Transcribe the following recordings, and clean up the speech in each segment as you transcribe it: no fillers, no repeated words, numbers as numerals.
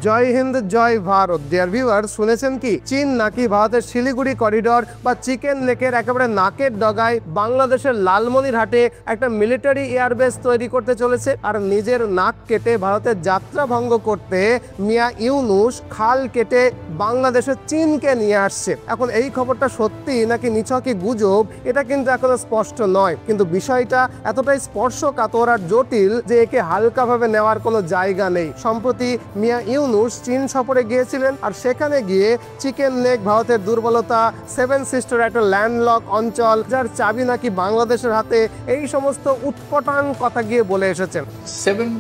জয় হিন্দ, জয় Bharat. Dear viewers, শুনেছেন কি চীন নাকি ভারতের শিলিগুড়ি করিডোর বা চিকেন নেকের একেবারে নাকের ডগায় বাংলাদেশের লালমনিরহাটে একটা মিলিটারি এয়ারবেস তৈরি করতে চলেছে। আর নিজের নাক কেটে ভারতের যাত্রা ভঙ্গ করতে মিয়া ইউনূস খাল কেটে বাংলাদেশের চীনকে নিয়ে আসছে। এখন এই খবরটা সত্যি নাকি নিছকই গুজব, এটা কিন্তু এখনো স্পষ্ট নয়, কিন্তু বিষয়টা এতটাই স্পর্শকাতর আর জটিল যে একে হালকাভাবে নেওয়ার কোনো জায়গা নেই। সম্প্রতি মিয়া ইউনূস চীন সফরে গিয়েছিলেন, আর সেখানে গিয়ে চিকেন নেক ভারতের দুর্বলতা, সেভেন সিস্টার একটা ল্যান্ডলক অঞ্চল যার চাবি নাকি বাংলাদেশের হাতে, এই সমস্ত উৎকটান কথা গিয়ে বলে এসেছেন। 7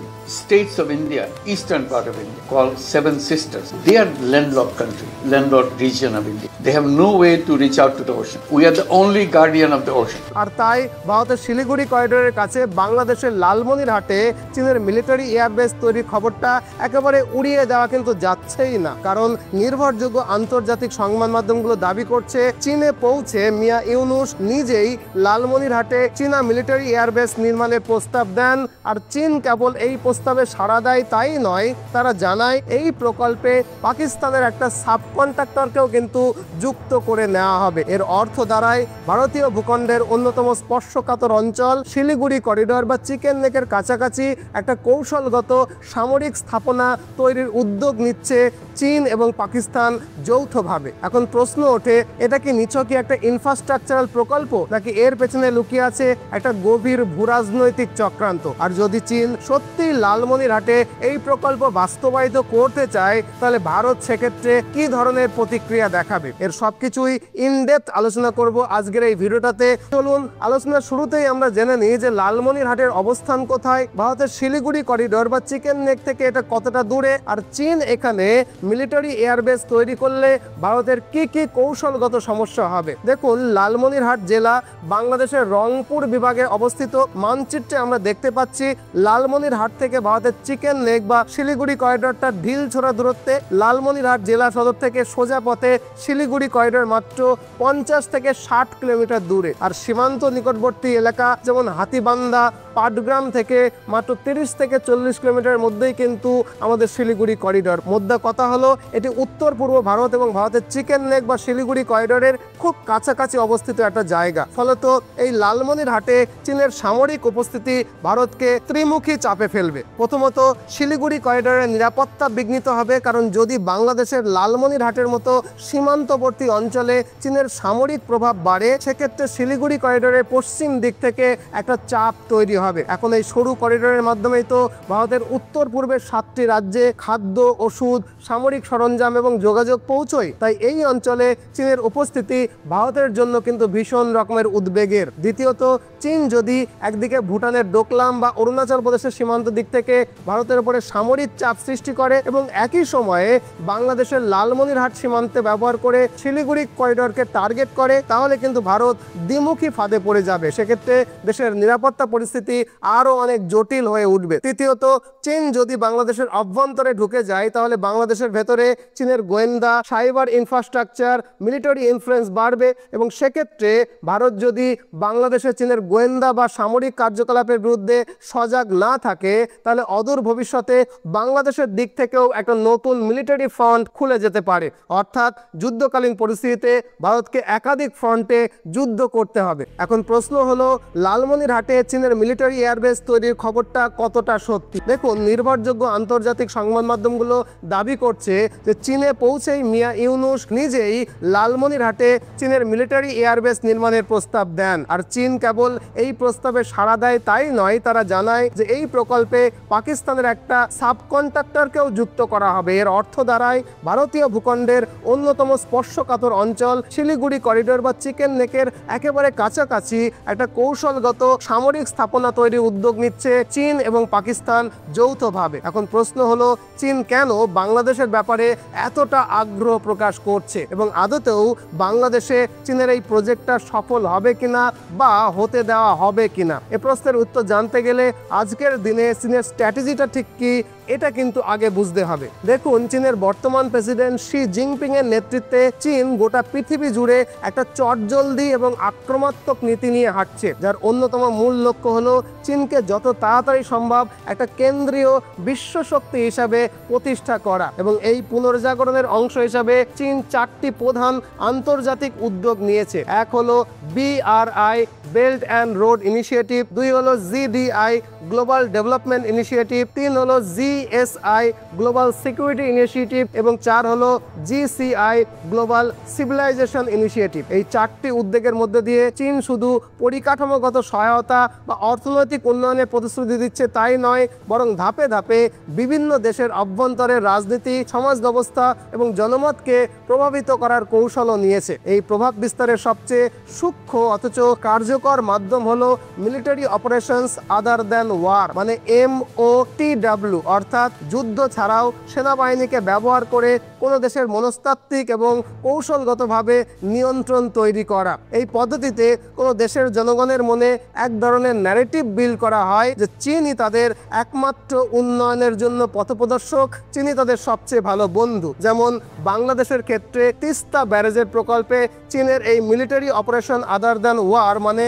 states of India, eastern part of India, called Seven Sisters. They are landlocked country, landlocked region of India. They have no way to reach out to the ocean. We are the only guardian of the ocean. আর তাই ভারতের শিলিগুড়ি করিডোরের কাছে বাংলাদেশের লালমনিরহাটে চীনের military airbase তৈরির খবরটা একেবারে উড়িয়ে দেওয়া কিন্তু যাচ্ছেই না। কারণ নির্ভরযোগ্য আন্তর্জাতিক সংবাদ মাধ্যমগুলো দাবি করছে চীনে পৌঁছে মিয়া ইউনূস নিজেই লালমনিরহাটে চীনা মিলিটারি এয়ারবেস নির্মাণের প্রস্তাব দেন। আর চীন কেবল এই প্রস্তাবে সাড়া দেয় তাই নয়, তারা জানায় এই প্রকল্পে পাকিস্তানের একটা সাবকন্ট্রাক্টরকেও কিন্তু যুক্ত করে নেওয়া হবে। এর অর্থ দাঁড়ায় ভারতীয় ভূখণ্ডের অন্যতম স্পর্শকাতর অঞ্চল শিলিগুড়ি করিডোর বা চিকেন নেকের কাছাকাছি একটা কৌশলগত সামরিক স্থাপনা তৈরির উদ্যোগ নিচ্ছে চীন এবং পাকিস্তান যৌথভাবে। এখন প্রশ্ন ওঠে, এটা কি নিছকই একটা ইনফ্রাস্ট্রাকচারাল প্রকল্প, নাকি এর পেছনে লুকিয়ে আছে একটা গভীর ভূরাজনৈতিক চক্রান্ত? আর যদি চীন সত্যি লালমনিরহাটে এই প্রকল্প বাস্তবায়িত করতে চায়, তাহলে ভারত সেক্ষেত্রে কি ধরনের প্রতিক্রিয়া দেখাবে? এর সবকিছুই ইনডেপথ আলোচনা করব আজকের এই ভিডিওটাতে। চলুন আলোচনার শুরুতেই আমরা জেনে নিই যে লালমনিরহাটের অবস্থান কোথায়, ভারতের শিলিগুড়ি করিডোর বা চিকেন নেক থেকে এটা কতটা দূরে, আর চীন এখানে মিলিটারি এয়ারবেস তৈরি করলে ভারতের কি কি কৌশলগত সমস্যা হবে। দেখুন, লালমনিরহাট জেলা বাংলাদেশের রংপুর বিভাগে অবস্থিত। মানচিত্রে আমরা দেখতে পাচ্ছি লালমনিরহাট থেকে ভারতের চিকেন নেক বা শিলিগুড়ি করিডোরটা ঢিল ছোড়া দূরত্বে। লালমনিরহাট জেলা সদর থেকে সোজা পথে শিলিগুড়ি করিডোর মাত্র 50 থেকে 60 কিলোমিটার দূরে। আর সীমান্ত নিকটবর্তী এলাকা যেমন হাতিবান্ধা, পাটগ্রাম থেকে মাত্র 30 থেকে 40 কিলোমিটারের মধ্যেই কিন্তু আমাদের শিলিগুড়ি করিডোর। মোদ্দা কথা হলো, এটি উত্তর পূর্ব ভারত এবং ভারতের চিকেন নেক বা শিলিগুড়ি করিডোরের খুব কাছাকাছি অবস্থিত একটা জায়গা। ফলত এই লালমনিরহাটে চীনের সামরিক উপস্থিতি ভারতকে ত্রিমুখী চাপে ফেলবে। প্রথমত, শিলিগুড়ি করিডোরের নিরাপত্তা বিঘ্নিত হবে, কারণ যদি বাংলাদেশের লালমনিরহাটের মতো সীমান্তবর্তী অঞ্চলে চীনের সামরিক প্রভাব বাড়ে, সেক্ষেত্রে শিলিগুড়ি করিডোরের পশ্চিম দিক থেকে একটা চাপ তৈরি হবে। এখন এই সরু করিডোরের মাধ্যমেই তো ভারতের উত্তর পূর্বের 7টি রাজ্যে খাদ্য, ওষুধ, সামরিক সরঞ্জাম এবং যোগাযোগ পৌঁছয়। তাই এই অঞ্চলে চীনের উপস্থিতি ভারতের জন্য কিন্তু ভীষণ রকমের উদ্বেগের। দ্বিতীয়ত, চীন যদি একদিকে ভুটানের ডোকলাম বা অরুণাচল প্রদেশের সীমান্ত দিক থেকে ভারতের উপরে সামরিক চাপ সৃষ্টি করে এবং একই সময়ে বাংলাদেশের লালমনিরহাট সীমান্তে ব্যবহার করে শিলিগুড়ি করিডোরকে টার্গেট করে, তাহলে কিন্তু ভারত দ্বিমুখী ফাঁদে পড়ে যাবে। সেক্ষেত্রে দেশের নিরাপত্তা পরিস্থিতি আরো অনেক জটিল হয়ে উঠবে। তৃতীয়ত, চীন যদি বাংলাদেশের অভ্যন্তরে ঢুকে যায়, তাহলে বাংলাদেশের ভেতরে চীনের গোয়েন্দা, সাইবার ইনফ্রাস্ট্রাকচার, মিলিটারি ইনফ্লুয়েন্স বাড়বে এবং সেক্ষেত্রে ভারত যদি বাংলাদেশের চীনের গোয়েন্দা বা সামরিক কার্যকলাপের বিরুদ্ধে সজাগ না থাকে, তাহলে অদূর ভবিষ্যতে বাংলাদেশের দিক থেকেও একটা নতুন মিলিটারি ফ্রন্ট খুলে যেতে পারে। অর্থাৎ যুদ্ধকালীন পরিস্থিতিতে ভারতকে একাধিক ফ্রন্টে যুদ্ধ করতে হবে। এখন প্রশ্ন হলো, লালমনিরহাটে চীনের মিলিটারি এয়ারবেস তৈরির খবরটা কতটা সত্যি? দেখুন, নির্ভরযোগ্য আন্তর্জাতিক সংবাদ মাধ্যমগুলো দাবি করছে যে চীনে পৌঁছেই মিয়া ইউনূস নিজেই লালমনিরহাটে চীনের মিলিটারি এয়ারবেস নির্মাণের প্রস্তাব দেন। আর চীন কেবল এই প্রস্তাবে সাড়া দেয় তাই নয়, তারা জানায় যে এই প্রকল্পে পাকিস্তানের একটা সাবকন্ট্রাক্টরকেও যুক্ত করা হবে। এর অর্থ দাঁড়ায় ভারতীয় ভূখণ্ডের অন্যতম স্পর্শকাতর অঞ্চল শিলিগুড়ি করিডোর বা চিকেন নেকের একেবারে কাছাকাছি একটা কৌশলগত সামরিক স্থাপনা তৈরির উদ্যোগ নিচ্ছে চীন এবং পাকিস্তান যৌথভাবে। এখন প্রশ্ন হলো, চীন কেন বাংলাদেশের ব্যাপারে এতটা আগ্রহ প্রকাশ করছে এবং আদতেও বাংলাদেশে চীনের এই প্রজেক্টটা সফল হবে কিনা বা হতে দেওয়া হবে কিনা? এ প্রশ্নের উত্তর জানতে গেলে আজকের দিনে চীনের স্ট্র্যাটেজিটা ঠিক কি, এটা কিন্তু আগে বুঝতে হবে। দেখুন, চীনের বর্তমান প্রেসিডেন্ট শি জিনপিং এর নেতৃত্বে চীন গোটা পৃথিবী জুড়ে একটা চটজলদি এবং আক্রমণাত্মক নীতি নিয়ে হাঁটছে, যার অন্যতম মূল লক্ষ্য হলো চীনকে যত তাড়াতাড়ি সম্ভব একটা কেন্দ্রীয় বিশ্ব শক্তি হিসাবে প্রতিষ্ঠা করা। এবং এই পুনর্জাগরণের অংশ হিসাবে চীন 4টি প্রধান আন্তর্জাতিক উদ্যোগ নিয়েছে। এক হলো BRI belt and road initiative, 2 হলো GDI গ্লোবাল ডেভেলপমেন্ট ইনিশিয়েটিভ, 3 হলো GSI গ্লোবাল সিকিউরিটি ইনিশিয়েটিভ এবং 4 হলো GCI গ্লোবাল সিভিলাইজেশন ইনিশিয়েটিভ। এই 4টি উদ্যোগের মধ্যে দিয়ে চীন শুধু পরিকাঠামোগত সহায়তা বা অর্থনৈতিক উন্নয়নের প্রতিশ্রুতি দিচ্ছে তাই নয়, বরং ধাপে ধাপে বিভিন্ন দেশের অভ্যন্তরের রাজনীতি, সমাজ ব্যবস্থা এবং জনমতকে প্রভাবিত করার কৌশলও নিয়েছে। এই প্রভাব বিস্তারের সবচেয়ে সূক্ষ্ম অথচ কার্যকর মাধ্যম হলো military operations other than war, মানে MOTW, অর্থাৎ যুদ্ধ ছাড়াও সেনাবাহিনীকে ব্যবহার করে কোনো দেশের মনস্তাত্ত্বিক এবং কৌশলগতভাবে নিয়ন্ত্রণ তৈরি করা। এই পদ্ধতিতে কোনো দেশের জনগণের মনে এক ধরনের ন্যারেটিভ বিল্ড করা হয় যে চীনই তাদের একমাত্র উন্নয়নের জন্য পথপ্রদর্শক, চীনই তাদের সবচেয়ে ভালো বন্ধু। যেমন বাংলাদেশের ক্ষেত্রে তিস্তা ব্যারেজের প্রকল্পে চীনের এই military operation other than war মানে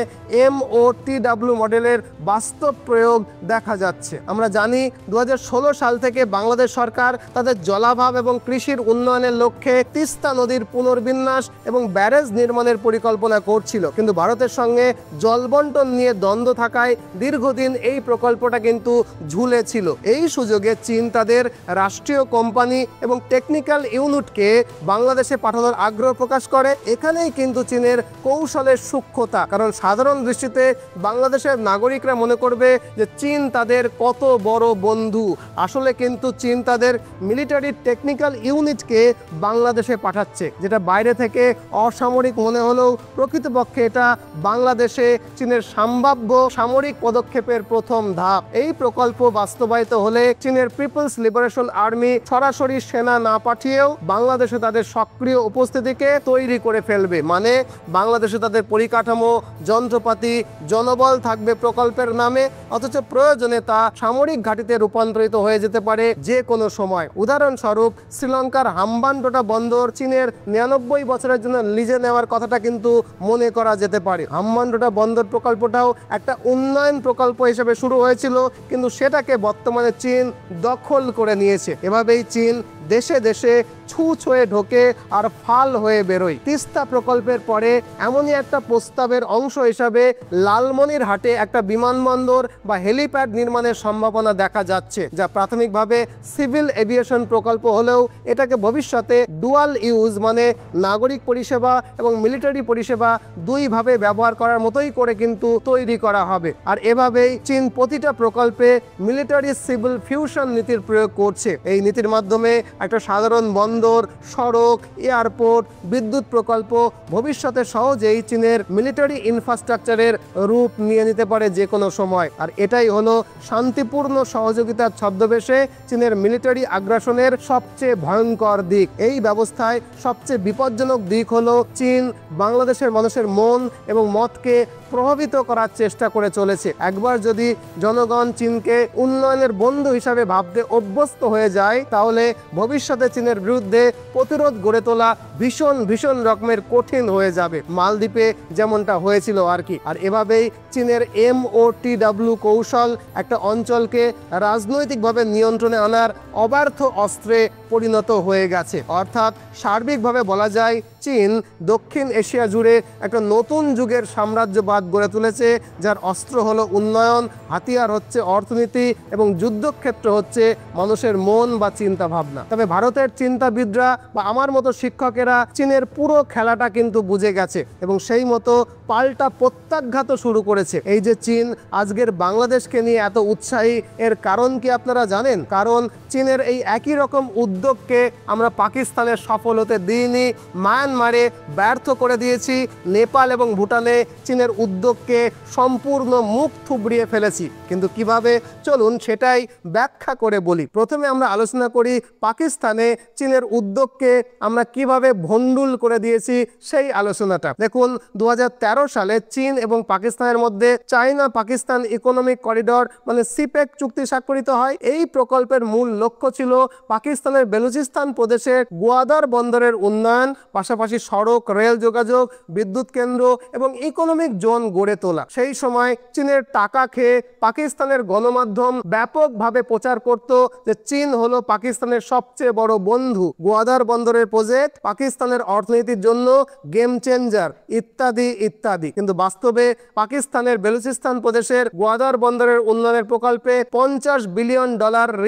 MOTW মডেলের বাস্তব প্রয়োগ দেখা যাচ্ছে। আমরা জানি 2016 সাল থেকে বাংলাদেশ সরকার তাদের জলাভাব এবং কৃষির উন্নয়নের লক্ষ্যে তিস্তা নদীর পুনর্বিন্যাস এবং ব্যারেজ নির্মাণের পরিকল্পনা করছিল, কিন্তু ভারতের সঙ্গে জলবন্টন নিয়ে দ্বন্দ্ব থাকায় দীর্ঘদিন এই প্রকল্পটা কিন্তু ঝুলেছিল। এই সুযোগে চীন তাদের রাষ্ট্রীয় কোম্পানি এবং টেকনিক্যাল ইউনিটকে বাংলাদেশে পাঠানোর আগ্রহ প্রকাশ করে। এখানেই কিন্তু চীনের কৌশলের সূক্ষ্মতা, কারণ সাধারণ দৃষ্টিতে বাংলাদেশের নাগরিকরা মনে করবে যে চীন তাদের কত বড় বন্ধু। আসলে কিন্তু চীন তাদের মিলিটারি টেকনিক্যাল ইউনিটকে বাংলাদেশে পাঠাচ্ছে, যেটা বাইরে থেকে অসামরিক মনে হলেও প্রকৃতপক্ষে এটা বাংলাদেশে চীনের সম্ভাব্য সামরিক পদক্ষেপের প্রথম ধাপ। এই প্রকল্প বাস্তবায়িত হলে চীনের পিপলস লিবারেশন আর্মি সরাসরি সেনা না পাঠিয়েও বাংলাদেশে তাদের সক্রিয় উপস্থিতিকে তৈরি করে ফেলবে, মানে বাংলাদেশে তাদের পরিকাঠামো, যন্ত্রপাতি, জনবল থাকবে প্রকল্পের নামে, অথচ প্রয়োজনে তা সামরিক ঘাঁটিতে রূপান্তরিত হয়ে যেতে পারে যে কোনো সময়। উদাহরণস্বরূপ শ্রীলঙ্কার হাম্বানটোটা বন্দর চীনের 99 বছরের জন্য লিজে নেওয়ার কথাটা কিন্তু মনে করা যেতে পারে। হাম্বানটোটা বন্দর প্রকল্পটাও একটা উন্নয়ন প্রকল্প হিসেবে শুরু হয়েছিল, কিন্তু সেটাকে বর্তমানে চীন দখল করে নিয়েছে। এভাবেই চীন দেশে দেশে ছুঁয়ে ঢোকে আর ফাল হয়ে বেরোয়। তিস্তা প্রকল্পের পরে এমনই একটা প্রস্তাবের অংশ হিসাবে লালমনিরহাটে একটা বিমানবন্দর বা হেলিপ্যাড নির্মাণের সম্ভাবনা দেখা যাচ্ছে, যা প্রাথমিকভাবে সিভিল এভিয়েশন প্রকল্প হলেও এটাকে ভবিষ্যতে ডুয়াল ইউজ মানে নাগরিক পরিষেবা এবং মিলিটারি পরিষেবা দুইভাবে ব্যবহার করার মতোই করে কিন্তু তৈরি করা হবে। আর এভাবেই চীন প্রতিটা প্রকল্পে মিলিটারি সিভিল ফিউশন নীতির প্রয়োগ করছে। এই নীতির মাধ্যমে একটা সাধারণ বন্দর, সড়ক, এয়ারপোর্ট, বিদ্যুৎ প্রকল্প ভবিষ্যতে সহজেই চীনের মিলিটারি ইনফ্রাস্ট্রাকচারের রূপ নিয়ে নিতে পারে যে কোনো সময়। আর এটাই হলো শান্তিপূর্ণ সহযোগিতার ছদ্মবেশে চীনের মিলিটারি আগ্রাসনের সবচেয়ে ভয়ঙ্কর দিক। এই ব্যবস্থায় সবচেয়ে বিপজ্জনক দিক হলো চীন বাংলাদেশের মানুষের মন এবং মতকে প্রভাবিত করার চেষ্টা করে চলেছে। একবার যদি জনগণ চীনকে উন্নয়নের বন্ধু হিসাবে ভাবতে অভ্যস্ত হয়ে যায়, তাহলে ভবিষ্যতে চীনের বিরুদ্ধে প্রতিরোধ গড়ে তোলা ভীষণ রকমের কঠিন হয়ে যাবে, মালদ্বীপে যেমনটা হয়েছিল আর কি। আর এভাবেই চীনের MOTW কৌশল একটা অঞ্চলকে রাজনৈতিকভাবে নিয়ন্ত্রণে আনার অব্যর্থ অস্ত্রে পরিণত হয়ে গেছে। অর্থাৎ সার্বিকভাবে বলা যায় চীন দক্ষিণ এশিয়া জুড়ে একটা নতুন যুগের সাম্রাজ্যবাদ গড়ে তুলেছে, যার অস্ত্র হলো উন্নয়ন, হাতিয়ার হচ্ছে অর্থনীতি এবং যুদ্ধক্ষেত্র হচ্ছে মানুষের মন বা চিন্তা ভাবনা। তবে ভারতের চিন্তাবিদরা বা আমার মতো শিক্ষকেরা চীনের পুরো খেলাটা কিন্তু বুঝে গেছে এবং সেই মতো পাল্টা প্রত্যাঘাত শুরু করেছে। এই যে চীন আজকের বাংলাদেশকে নিয়ে এত উৎসাহী, এর কারণ কি আপনারা জানেন? কারণ চীনের এই একই রকম উদ্যোগকে আমরা পাকিস্তানের সফল হতে দিইনি, মায়ানমারে ব্যর্থ করে দিয়েছি, নেপাল এবং ভুটানে চীনের উদ্যোগকে সম্পূর্ণ মুখ থুবড়িয়ে ফেলেছি। কিন্তু কিভাবে, চলুন সেটাই ব্যাখ্যা করে বলি। প্রথমে আমরা আলোচনা করি পাকিস্তানে চীনের উদ্যোগকে আমরা কিভাবে ভণ্ডুল করে দিয়েছি সেই আলোচনাটা। দেখুন, 2013 সালে চীন এবং পাকিস্তানের মধ্যে চায়না পাকিস্তান ইকোনমিক করিডর মানে সিপেক চুক্তি স্বাক্ষরিত হয়। এই প্রকল্পের মূল লক্ষ্য ছিল পাকিস্তানের বেলুচিস্তান প্রদেশের গোয়াদার বন্দরের উন্নয়ন, পাশাপাশি সড়ক, রেল যোগাযোগ, বিদ্যুৎ কেন্দ্র এবং ইকোনমিক জোন গড়ে তোলা। সেই সময় চীনের টাকা খেয়ে পাকিস্তানের গণমাধ্যম ব্যাপকভাবে প্রচার করত যে চীন হলো পাকিস্তানের সবচেয়ে বড় বন্ধু, গোয়াদার বন্দরের প্রজেক্ট পাকিস্তানের অর্থনীতির জন্য গেম চেঞ্জার, ইত্যাদি ইত্যাদি। কিন্তু বাস্তবে পাকিস্তানের বেলুচিস্তান প্রদেশের গোয়াদার বন্দরের উন্নয়নের প্রকল্পে $50 বিলিয়ন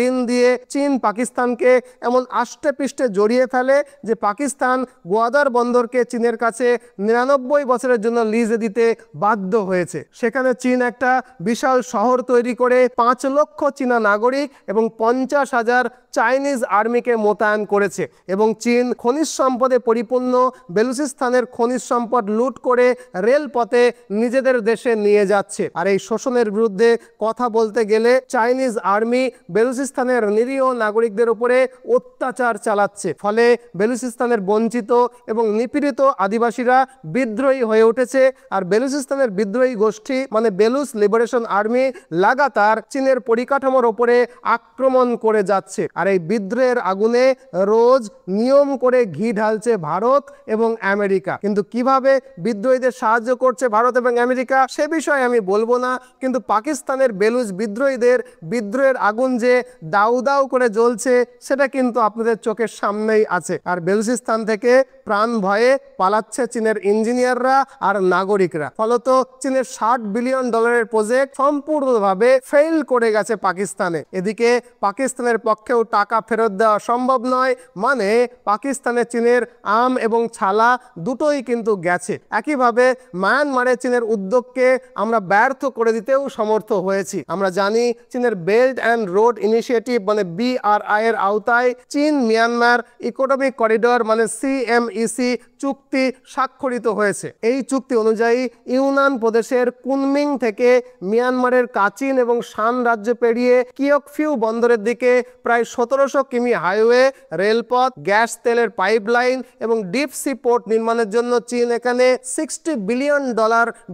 ঋণ দিয়ে চীন পাকিস্তানকে এমন আষ্টে পৃষ্ঠে জড়িয়ে ফেলে যে পাকিস্তান গোয়াদার বন্দরকে চীনের কাছে 99 বছরের জন্য লিজে দিতে বাধ্য হয়েছে। সেখানে চীন একটা বিশাল শহর তৈরি করে 5 লক্ষ চীনা নাগরিক এবং 50,000 চাইনিজ আর্মিকে মোতায়েন করেছে এবং চীন খনিজ সম্পদে পরিপূর্ণ বেলুচিস্তানের খনিজ সম্পদ লুট করে রেলপথে নিজেদের দেশে নিয়ে যাচ্ছে। আর এই শোষণের বিরুদ্ধে কথা বলতে গেলে চাইনিজ আর্মি বেলুচিস্তানের নিরীহ নাগরিকদের উপরে অত্যাচার চালাচ্ছে। ফলে বেলুচিস্তানের বঞ্চিত এবং নিপীড়িত আদিবাসীরা বিদ্রোহী হয়ে উঠেছে। আর বেলুচিস্তানের বিদ্রোহী গোষ্ঠী মানে বেলুচ লিবারেশন আর্মি লাগাতার চীনের পরিকাঠামোর ওপরে আক্রমণ করে যাচ্ছে। আর এই বিদ্রোহের আগুনে রোজ নিয়ম করে ঘি ঢালছে ভারত এবং আমেরিকা। কিন্তু কিভাবে বিদ্রোহীদের সাহায্য করছে ভারত এবং আমেরিকা সে বিষয়ে আমি বলবো না, কিন্তু পাকিস্তানের বেলুচ বিদ্রোহীদের বিদ্রোহের আগুন যে দাউ দাউ করে জ্বলছে সেটা কিন্তু আপনাদের চোখের সামনেই আছে। আর বেলুচিস্তান থেকে প্রাণ ভয়ে পালাচ্ছে চীনের ইঞ্জিনিয়াররা আর নাগরিকরা। ফলত চীনের $60 বিলিয়ন প্রজেক্ট সম্পূর্ণভাবে ফেল করে গেছে পাকিস্তানে। এদিকে পাকিস্তানের পক্ষেও টাকা ফেরত দেওয়া সম্ভব নয়, মানে পাকিস্তানে চীনের আম এবং ছালা দুটোই কিন্তু গেছে। একইভাবে মায়ানমারে চীনের উদ্যোগকে আমরা ব্যর্থ করে দিতেও সমর্থ হয়েছি। আমরা জানি চীনের বেল্ট অ্যান্ড রোড ইনিশিয়েটিভ মানে BRI এর আওতায় চীন মিয়ানমার ইকোনমিক করিডর মানে CMEC চুক্তি স্বাক্ষরিত হয়েছে। এই চুক্তি অনুযায়ী ইউনান প্রদেশের কুনমিং থেকে মিয়ানমারের কাচিন এবং শান রাজ্য পেরিয়ে কিয়কফিউ বন্দরের দিকে প্রায় 1700 কিমি হাইওয়ে, রেলপথ, গ্যাস তেলের পাইপলাইন এবং ডিপ সি পোর্ট নির্মাণের জন্য চীন এখানে $60 বিলিয়ন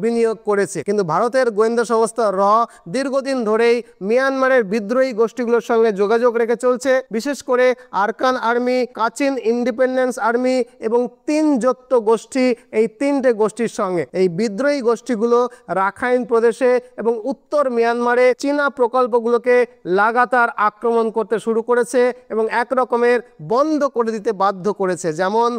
বিনিয়োগ করেছে। কিন্তু ভারতের গোয়েন্দা সংস্থা দীর্ঘদিন ধরেই মিয়ানমারের বিদ্রোহী গোষ্ঠীগুলোর সঙ্গে যোগাযোগ রেখে চলছে, বিশেষ করে Arakan army, Kachin independence army এবং 3 জোট্ট গোষ্ঠী, এই 3টে গোষ্ঠীর সঙ্গে। এই বিদ্রোহী গোষ্ঠীগুলো রাখাইন প্রদেশে এবং উত্তর মিয়ানমারে চীনা প্রকল্পগুলোকে লাগাতার আক্রমণ করতে শুরু করেছে এবং এক রকমের বন্ধ করে দিতে বাধ্য করেছে। যেমন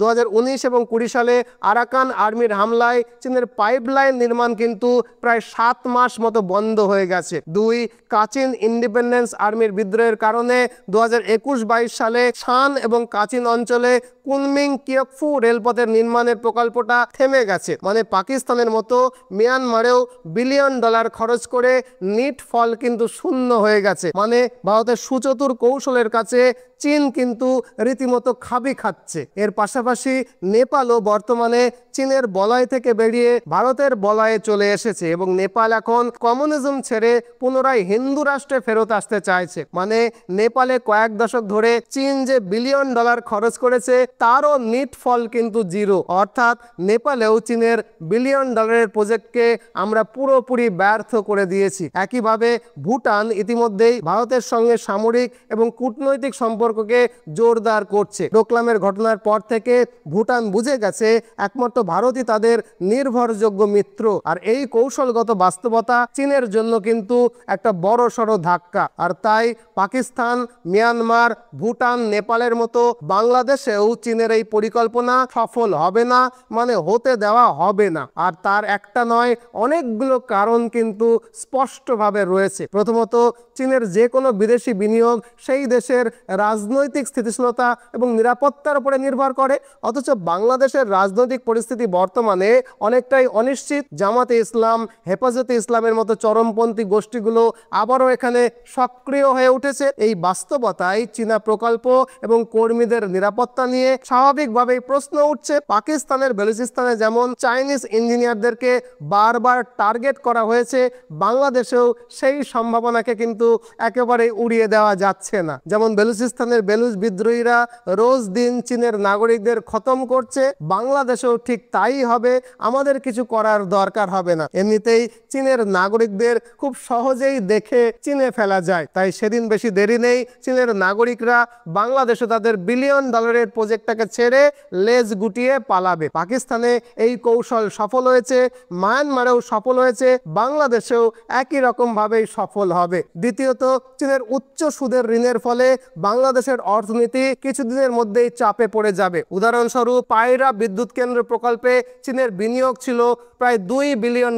2019 এবং 20 সালে আরাকান আর্মির হামলায় চীনের পাইপলাইন নির্মাণ কিন্তু প্রায় 7 মাস মতো বন্ধ হয়ে গেছে। 2 কাচিন ইন্ডিপেন্ডেন্স আর্মির বিদ্রোহের কারণে 2021-22 সালে শান এবং কাচিন অঞ্চলে কুনমিং কিয়কফু রেলপথের নির্মাণের প্রকল্পটা থেমে গেছে। মানে পাকিস্তানের মতো মিয়ানমারেও $1 বিলিয়ন খরচ করে নিট ফল কিন্তু শূন্য হয়ে গেছে। মানে ভারতের সুচতুর কৌশলের কাছে চীন কিন্তু রীতিমতো খাবি খাচ্ছে। এর পাশাপাশি নেপালও বর্তমানে চীনের বলয় থেকে বেরিয়ে ভারতের বলয়ে চলে এসেছে এবং নেপাল এখন কমিউনিজম ছেড়ে পুনরায় হিন্দু রাষ্ট্রে ফেরত আসতে চাইছে। মানে নেপালে কয়েক দশক ধরে চীন যে $1 বিলিয়ন খরচ করেছে তারও নিট ফল কিন্তু 0। অর্থাৎ নেপালেও চীনের $1 বিলিয়ন প্রজেক্টকে আমরা পুরোপুরি ব্যর্থ করে দিয়েছি। একইভাবে ভুটান ইতিমধ্যেই ভারতের সঙ্গে সামরিক এবং কূটনৈতিক সম্পর্ককে জোরদার করছে। ডোকলামের ঘটনার পর থেকে ভুটান বুঝে গেছে একমাত্র ভারতই তাদের নির্ভরযোগ্য মিত্র। আর এই কৌশলগত বাস্তবতা চীনের জন্য কিন্তু একটা বড়সড় ধাক্কা। আর তাই পাকিস্তান, মিয়ানমার, ভুটান, নেপালের মতো বাংলাদেশেও চীনের এই পরিকল্পনা সফল হবে না, মানে হতে দেওয়া হবে না। আর তার একটা নয়, অনেকগুলো কারণ কিন্তু স্পষ্টভাবে রয়েছে। প্রথমত, চীনের যে কোনো বিদেশি বিনিয়োগ বিনিয়োগ সেই দেশের রাজনৈতিক স্থিতিশীলতা এবং নিরাপত্তার উপরে নির্ভর করে। অথচ বাংলাদেশের রাজনৈতিক পরিস্থিতি বর্তমানে অনেকটাই অনিশ্চিত। জামাতে ইসলাম, হেফাজতে ইসলামের মতো চরমপন্থী গোষ্ঠীগুলো আবারও এখানে সক্রিয় হয়ে উঠেছে। এই বাস্তবতায় চীনা প্রকল্প এবং কর্মীদের নিরাপত্তা নিয়ে স্বাভাবিকভাবেই প্রশ্ন উঠছে। পাকিস্তানের বেলুচিস্তানে যেমন চাইনিজ ইঞ্জিনিয়ারদেরকে বারবার টার্গেট করা হয়েছে, বাংলাদেশেও সেই সম্ভাবনাকে কিন্তু একেবারে উড়িয়ে দেওয়া যাচ্ছে না। যেমন বেলুচিস্তানের বেলুচ বিদ্রোহীরা রোজ দিন চীনের নাগরিকদের খতম করছে, বাংলাদেশেও ঠিক তাই হবে, আমাদের কিছু করার দরকার হবে না। এমনিতেই চীনের নাগরিকদের খুব সহজেই দেখে চিনে ফেলা যায়, তাই সেদিন বেশি দেরি নেই, চীনের নাগরিকরা বাংলাদেশে তাদের বিলিয়ন ডলারের প্রজেক্টটাকে ছেড়ে লেজ গুটিয়ে পালাবে। পাকিস্তানে এই কৌশল সফল হয়েছে, মায়ানমারেও সফল হয়েছে, বাংলাদেশেও একই রকমভাবেই সফল হবে। দ্বিতীয়ত, চীনের উচ্চ সুদের ঋণের ফলে বাংলাদেশের অর্থনীতি কিছুদিনের মধ্যেই চাপে পড়ে যাবে। উদাহরণস্বরূপ, পায়রা বিদ্যুৎ কেন্দ্র প্রকল্পে চীনের বিনিয়োগ ছিল প্রায় $2 বিলিয়ন,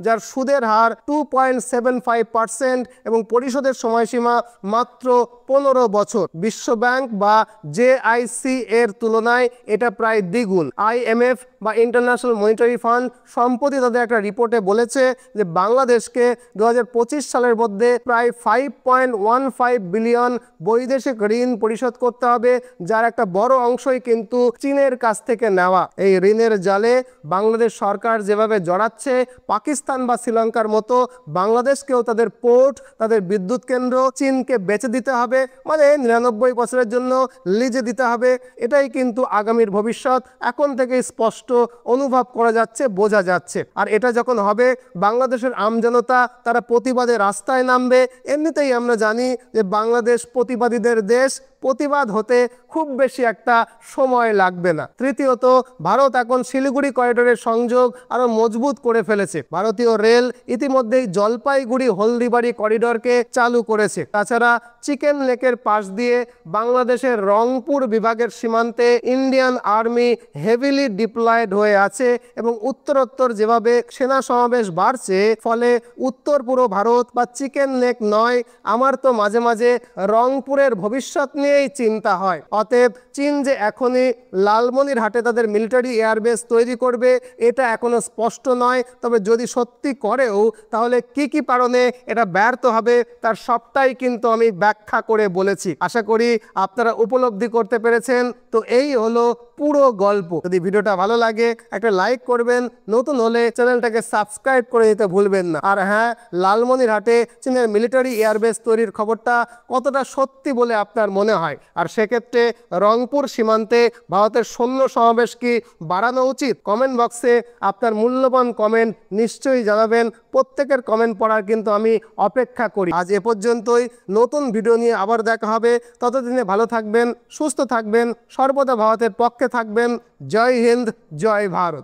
যার সুদের হার 2.75% এবং পরিশোধের সময়সীমা মাত্র 15 বছর। বিশ্বব্যাংক বা JIC এর তুলনায় এটা প্রায় দ্বিগুণ। IMF বা ইন্টারন্যাশনাল মনিটারি ফান্ড সম্প্রতি তাদের একটা রিপোর্টে বলেছে যে বাংলাদেশকে 2025 সালের মধ্যে প্রায় 5.15 বিলিয়ন বৈদেশিক ঋণ পরিশোধ করতে হবে, যার একটা বড় অংশই কিন্তু চীনের কাছ থেকে নেওয়া। এই ঋণের জালে বাংলাদেশ সরকার যেভাবে জড়াচ্ছে, পাকিস্তান বা শ্রীলঙ্কার মতো বাংলাদেশকেও তাদের পোর্ট, তাদের বিদ্যুৎ কেন্দ্র চীনকে বেচে দিতে হবে, মানে 99 বছরের জন্য লিজে দিতে হবে। এটাই কিন্তু আগামীর ভবিষ্যৎ এখন থেকে স্পষ্ট অনুভব করা যাচ্ছে, বোঝা যাচ্ছে। আর এটা যখন হবে, বাংলাদেশের আমজনতা তারা প্রতিবাদে রাস্তায় নামবে। এমনিতেই আমরা জানি যে বাংলাদেশ প্রতিবাদীদের দেশ, প্রতিবাদ হতে খুব বেশি একটা সময় লাগবে না। তৃতীয়ত, ভারত এখন শিলিগুড়ি করিডোরের সংযোগ আরো মজবুত করে ফেলেছে। ভারতীয় রেল ইতিমধ্যেই জলপাইগুড়ি হলদিবাড়ি করিডোরকে চালু করেছে। তাছাড়া চিকেন লেকের পাশ দিয়ে বাংলাদেশের রংপুর বিভাগের সীমান্তে ইন্ডিয়ান আর্মি হেভিলি ডিপ্লয়েড হয়ে আছে এবং উত্তরোত্তর যেভাবে সেনা সমাবেশ বাড়ছে, ফলে উত্তর পূর্ব ভারত বা চিকেন লেক নয়, আমার তো মাঝে মাঝে রংপুরের ভবিষ্যৎ নিয়েই চিন্তা হয়। অতএব চীন যে এখনই লালমনিরহাটে তাদের মিলিটারি এয়ারবেস তৈরি করবে, এটা এখনো স্পষ্ট নয়। তবে যদি সত্যি করেও, তাহলে কি কি কারণে এটা ব্যর্থ হবে তার সবটাই কিন্তু আমি ব্যাখ্যা করে বলেছি। আশা করি আপনারা উপলব্ধি করতে পেরেছেন। তো এই হলো পুরো গল্প। যদি ভিডিওটা ভালো লাগে একটা লাইক করবেন, নতুন হলে চ্যানেলটাকে সাবস্ক্রাইব করে দিতে ভুলবেন না। আর হ্যাঁ, লালমনিরহাটে চীনের মিলিটারি এয়ারবেস তৈরির খবরটা কতটা সত্যি বলে আপনার মনে হয়, আর সেক্ষেত্রে রংপুর সীমান্তে ভারতের সৈন্য সমাবেশ কি বাড়ানো উচিত? কমেন্ট বক্সে আপনার মূল্যবান কমেন্ট নিশ্চয়ই জানাবেন। প্রত্যেকের কমেন্ট পড়ার কিন্তু আমি অপেক্ষা করি। আজ এ পর্যন্তই, নতুন ভিডিও নিয়ে আবার দেখা হবে। ততদিনে ভালো থাকবেন, সুস্থ থাকবেন, সর্বদা ভারতের পক্ষে থাকবেন। জয় হিন্দ, জয় ভারত।